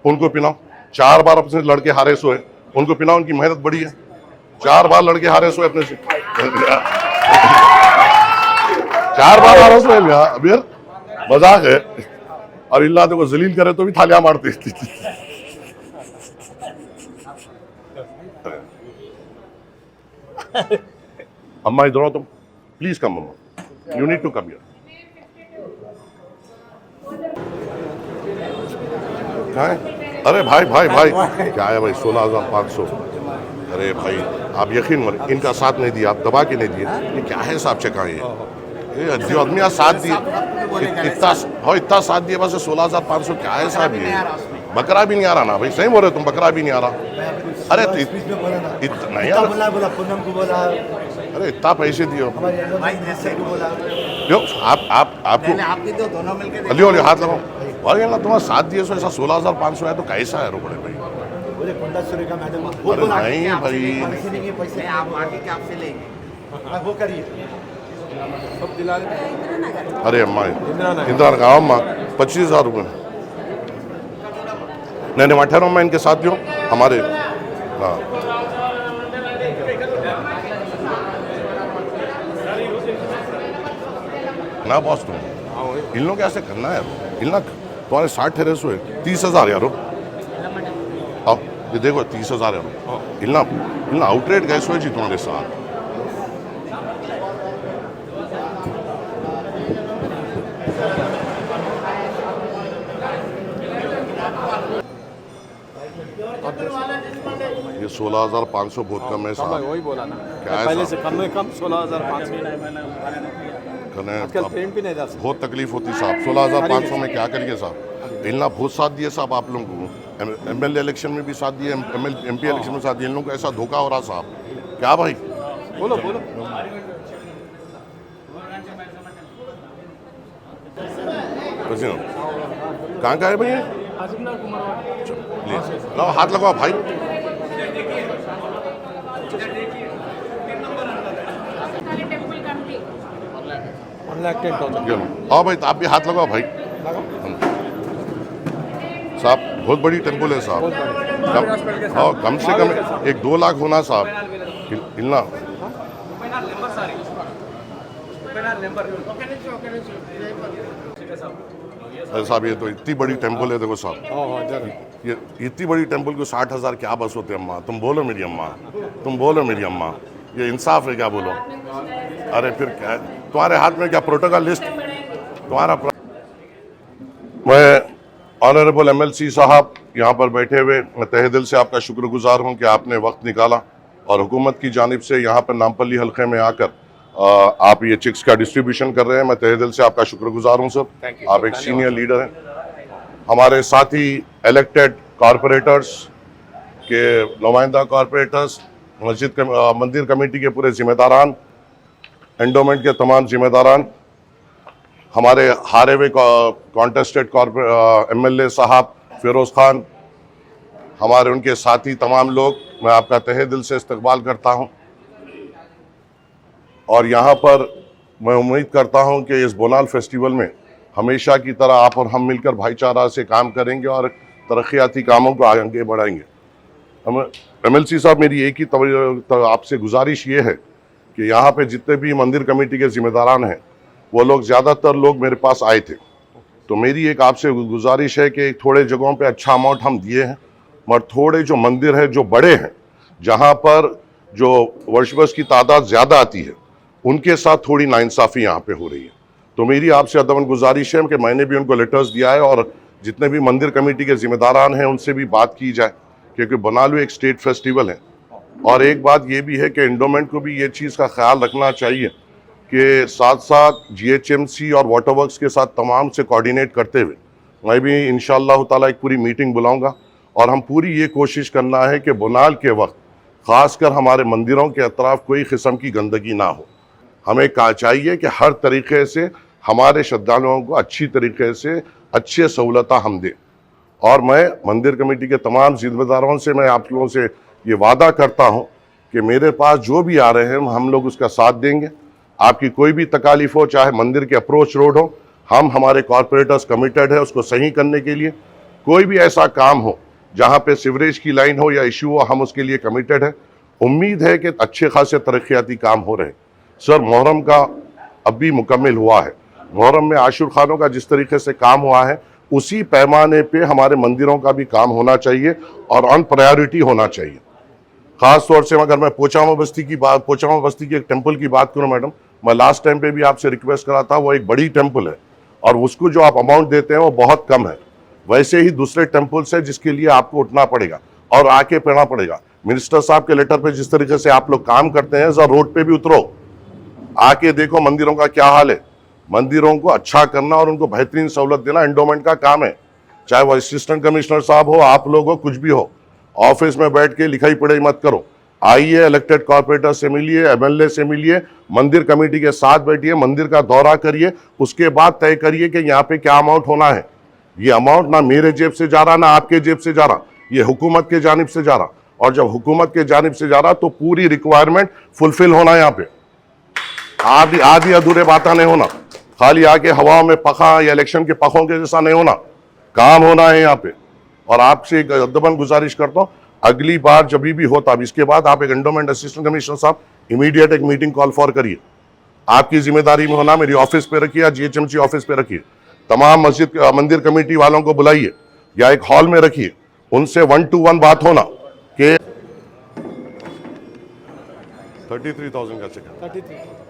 उनको पिलाओ। 4 बार अपने लड़के हारे सोए, उनको पिलाओ, उनकी मेहनत बड़ी है। 4 बार लड़के हारे सोए अपने से, 4 बार हारे सोए अभी मजाक है। और इल्ला को जलील करे तो भी थालियां मारते। अम्मा इधर आओ तुम, प्लीज कम अम्मा, you need to come here. क्या है? अरे भाई भाई भाई क्या है भाई? 16,500। अरे भाई आप यकीन मत, इनका साथ नहीं दिया, आप दबा के नहीं दिए, ये क्या है साहब? चेका ये जो आदमी आज साथ दिए, इतना साथ दिए, बस 16,500 क्या है साहब? ये बकरा भी नहीं आ रहा ना भाई, सही बोल रहे तुम, बकरा भी नहीं आ रहा। अरे तो इतना नहीं अरे इतना पैसे दियो आपको लियो लियो, हाथ लगाओ भाई। ना तुम्हारा साथ दिए सो ऐसा 16,500 है तो कैसा है रोकड़े भाई? अरे नहीं भाई, अरे अम्मा इंदिरा गाँव अम्मा 25,000 रुपये नहीं मैं ठहरा, मैं इनके साथ भी हूँ हमारे। हाँ ना बॉस, तुम इन लोग कैसे करना है? इन लोग तुम्हारे 60 ठहरे सो है, 30,000 यारो। आओ ये देखो 30,000 यारो, इतना आउटरेट गए सो जी तुम्हारे साथ। ये 16,500 बहुत कम है साहब। वही बोला ना, क्या है पहले से कम में कम 16,500 आजकल ट्रेन भी नहीं जा सकते। बहुत तकलीफ होती साहब, 16,500 में क्या करिए साहब? इतना बहुत साथ दिए साहब आप लोगों को, MLA इलेक्शन में भी साथ दिए, MP इलेक्शन में साथ दिए, इन लोगों को ऐसा धोखा हो रहा साहब। क्या भाई? बोलो बोलो। कहाँ का है भैया? लो हाथ लगाओ भाई। आओ भाई, आप भी हाथ लगाओ भाई। साहब बहुत बड़ी टेम्पल है साहब, कम से कम 1-2 लाख होना साहब। हिलना साहब, ये तो इतनी बड़ी टेम्पल है, देखो साहब ये इतनी बड़ी टेम्पल को 60,000 क्या बस होते अम्मा? तुम बोलो मेरी अम्मा, तुम बोलो मेरी अम्मा, ये इंसाफ है क्या? बोलो। अरे फिर क्या है तुम्हारे हाथ में? क्या प्रोटोकॉल लिस्ट तुम्हारा? मैं ऑनरेबल MLC साहब यहाँ पर बैठे हुए, मैं तहे दिल से आपका शुक्रगुजार हूँ कि आपने वक्त निकाला और हुकूमत की जानिब से यहाँ पर नामपल्ली हल्के में आकर आप ये चिक्स का डिस्ट्रीब्यूशन कर रहे हैं। मैं तहे दिल से आपका शुक्रगुजार हूँ सर, आप एक सीनियर लीडर हैं। हमारे साथी इलेक्टेड कॉरपोरेटर्स के नुमाइंदा कॉरपोरेटर्स, मंदिर कमेटी के पूरे जिम्मेदारान, एंडोमेंट के तमाम जिम्मेदारान, हमारे हारे हुए कॉन्टेस्टेड MLA साहब फिरोज़ खान, हमारे उनके साथी तमाम लोग, मैं आपका तहे दिल से इस्तकबाल करता हूं। और यहाँ पर मैं उम्मीद करता हूं कि इस बोनाल फेस्टिवल में हमेशा की तरह आप और हम मिलकर भाईचारा से काम करेंगे और तरक्याती कामों को आगे बढ़ाएंगे। हम MLC साहब, मेरी एक ही आपसे गुजारिश ये है कि यहाँ पे जितने भी मंदिर कमेटी के जिम्मेदारान हैं, वो लोग ज़्यादातर लोग मेरे पास आए थे, तो मेरी एक आपसे गुजारिश है कि थोड़े जगहों पे अच्छा अमाउंट हम दिए हैं, मगर थोड़े जो मंदिर हैं जो बड़े हैं, जहाँ पर जो वर्शिपर्स की तादाद ज़्यादा आती है, उनके साथ थोड़ी नाइंसाफ़ी यहाँ पे हो रही है। तो मेरी आपसे अदबन गुजारिश है कि मैंने भी उनको लेटर्स दिया है और जितने भी मंदिर कमेटी के जिम्मेदारान हैं उनसे भी बात की जाए, क्योंकि बनालू एक स्टेट फेस्टिवल है। और एक बात ये भी है कि एंडोमेंट को भी ये चीज़ का ख्याल रखना चाहिए कि साथ साथ GHMC और वाटर वर्क्स के साथ तमाम से कोऑर्डिनेट करते हुए मैं भी इंशाअल्लाह ताला एक पूरी मीटिंग बुलाऊंगा और हम पूरी ये कोशिश करना है कि बोनाल के वक्त ख़ासकर हमारे मंदिरों के अतराफ़ कोई किस्म की गंदगी ना हो। हमें कहा चाहिए कि हर तरीके से हमारे श्रद्धालुओं को अच्छी तरीके से अच्छे सहूलत हम दें। और मैं मंदिर कमेटी के तमाम जिम्मेदारों से मैं आप लोगों से ये वादा करता हूँ कि मेरे पास जो भी आ रहे हैं हम लोग उसका साथ देंगे। आपकी कोई भी तकालीफ हो, चाहे मंदिर के अप्रोच रोड हो, हम हमारे कॉरपोरेटर्स कमिटेड है उसको सही करने के लिए। कोई भी ऐसा काम हो जहां पे सीवरेज की लाइन हो या इश्यू हो, हम उसके लिए कमिटेड है। उम्मीद है कि अच्छे खासे तरक्याती काम हो रहे हैं। सर, मुहर्रम का अभी मुकम्मल हुआ है। मुहर्रम में आशुर खानों का जिस तरीके से काम हुआ है, उसी पैमाने पे हमारे मंदिरों का भी काम होना चाहिए और ऑन प्रायोरिटी होना चाहिए। खास तौर से अगर मैं पोचामा बस्ती की एक टेम्पल की बात करूं मैडम, मैं लास्ट टाइम पे भी आपसे रिक्वेस्ट करा था, वो एक बड़ी टेम्पल है और उसको जो आप अमाउंट देते हैं वो बहुत कम है। वैसे ही दूसरे टेम्पल्स है जिसके लिए आपको उठना पड़ेगा और आके पढ़ना पड़ेगा। मिनिस्टर साहब के लेटर पे जिस तरीके से आप लोग काम करते हैं, जरा रोड पे भी उतरो, आके देखो मंदिरों का क्या हाल है। मंदिरों को अच्छा करना और उनको बेहतरीन सहूलत देना एंडोमेंट का काम है। चाहे वो असिस्टेंट कमिश्नर साहब हो, आप लोग हो, कुछ भी हो, ऑफिस में बैठ के लिखाई पढ़ाई मत करो। आइए, इलेक्टेड कॉर्पोरेटर से मिलिए, एमएलए से मिलिए, मंदिर कमेटी के साथ बैठिए, मंदिर का दौरा करिए, उसके बाद तय करिए कि यहाँ पे क्या अमाउंट होना है। ये अमाउंट ना मेरे जेब से जा रहा ना आपके जेब से जा रहा, ये हुकूमत के जानिब से जा रहा। और जब हुकूमत के जानिब से जा रहा तो पूरी रिक्वायरमेंट फुलफिल होना। यहाँ पे आधी अधूरे बातें नहीं होना, खाली आके हवा में पखा या इलेक्शन के पखों के जैसा नहीं होना, काम होना है यहाँ पे। और आपसे एक अदबन गुजारिश करता हूँ, अगली बार जब भी होता, अब इसके बाद आप एक एंडोमेंट असिस्टेंट कमिश्नर साहब इमीडिएट एक मीटिंग कॉल फॉर करिए। आपकी जिम्मेदारी में होना, मेरी ऑफिस पे रखिए या जीएचएमसी ऑफिस पे रखिए। तमाम मंदिर कमेटी वालों को बुलाइए या एक हॉल में रखिए, उनसे 1-to-1 बात होना कि 33,000 का चेक है। 33